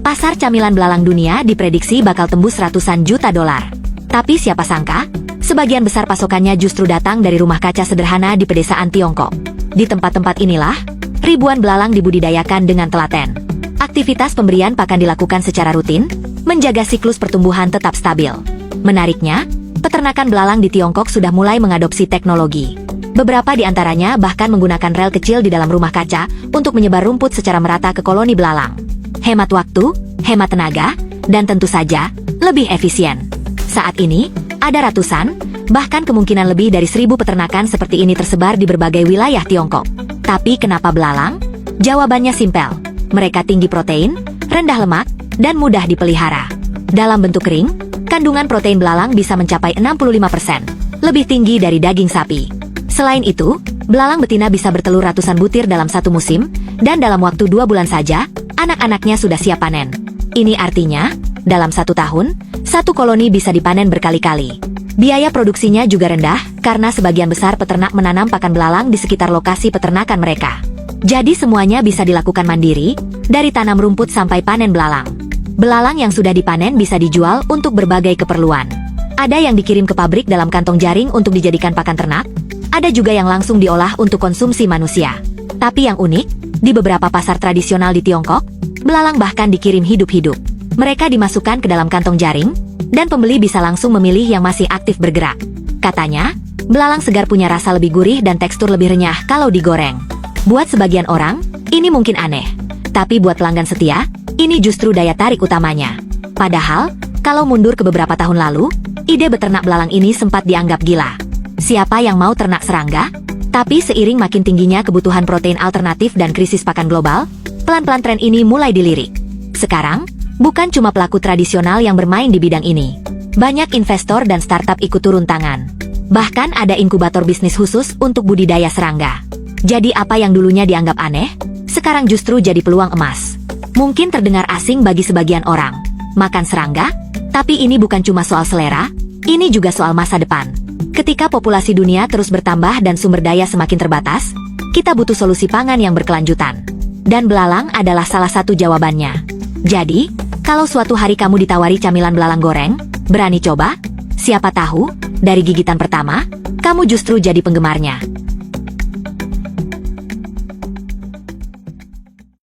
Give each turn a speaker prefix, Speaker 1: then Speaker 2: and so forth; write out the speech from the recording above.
Speaker 1: Pasar camilan belalang dunia diprediksi bakal tembus ratusan juta dolar. Tapi siapa sangka, sebagian besar pasokannya justru datang dari rumah kaca sederhana di pedesaan Tiongkok. Di tempat-tempat inilah, ribuan belalang dibudidayakan dengan telaten. Aktivitas pemberian pakan dilakukan secara rutin, menjaga siklus pertumbuhan tetap stabil. Menariknya, peternakan belalang di Tiongkok sudah mulai mengadopsi teknologi. Beberapa di antaranya bahkan menggunakan rel kecil di dalam rumah kaca untuk menyebar rumput secara merata ke koloni belalang. Hemat waktu, hemat tenaga, dan tentu saja, lebih efisien. Saat ini, ada ratusan, bahkan kemungkinan lebih dari 1.000 peternakan seperti ini tersebar di berbagai wilayah Tiongkok. Tapi kenapa belalang? Jawabannya simpel. Mereka tinggi protein, rendah lemak, dan mudah dipelihara. Dalam bentuk kering, kandungan protein belalang bisa mencapai 65%, lebih tinggi dari daging sapi. Selain itu, belalang betina bisa bertelur ratusan butir dalam satu musim, dan dalam waktu 2 bulan saja, anak-anaknya sudah siap panen. Ini artinya, dalam 1 tahun, satu koloni bisa dipanen berkali-kali. Biaya produksinya juga rendah, karena sebagian besar peternak menanam pakan belalang di sekitar lokasi peternakan mereka. Jadi semuanya bisa dilakukan mandiri, dari tanam rumput sampai panen belalang. Belalang yang sudah dipanen bisa dijual untuk berbagai keperluan. Ada yang dikirim ke pabrik dalam kantong jaring untuk dijadikan pakan ternak, ada juga yang langsung diolah untuk konsumsi manusia. Tapi yang unik, di beberapa pasar tradisional di Tiongkok, belalang bahkan dikirim hidup-hidup. Mereka dimasukkan ke dalam kantong jaring, dan pembeli bisa langsung memilih yang masih aktif bergerak. Katanya, belalang segar punya rasa lebih gurih dan tekstur lebih renyah kalau digoreng. Buat sebagian orang, ini mungkin aneh. Tapi buat pelanggan setia, ini justru daya tarik utamanya. Padahal, kalau mundur ke beberapa tahun lalu, ide beternak belalang ini sempat dianggap gila. Siapa yang mau ternak serangga? Tapi seiring makin tingginya kebutuhan protein alternatif dan krisis pakan global, pelan-pelan tren ini mulai dilirik. Sekarang, bukan cuma pelaku tradisional yang bermain di bidang ini. Banyak investor dan startup ikut turun tangan. Bahkan ada inkubator bisnis khusus untuk budidaya serangga. Jadi apa yang dulunya dianggap aneh, sekarang justru jadi peluang emas. Mungkin terdengar asing bagi sebagian orang. Makan serangga? Tapi ini bukan cuma soal selera, ini juga soal masa depan. Ketika populasi dunia terus bertambah dan sumber daya semakin terbatas, kita butuh solusi pangan yang berkelanjutan. Dan belalang adalah salah satu jawabannya. Jadi, kalau suatu hari kamu ditawari camilan belalang goreng, berani coba? Siapa tahu, dari gigitan pertama, kamu justru jadi penggemarnya.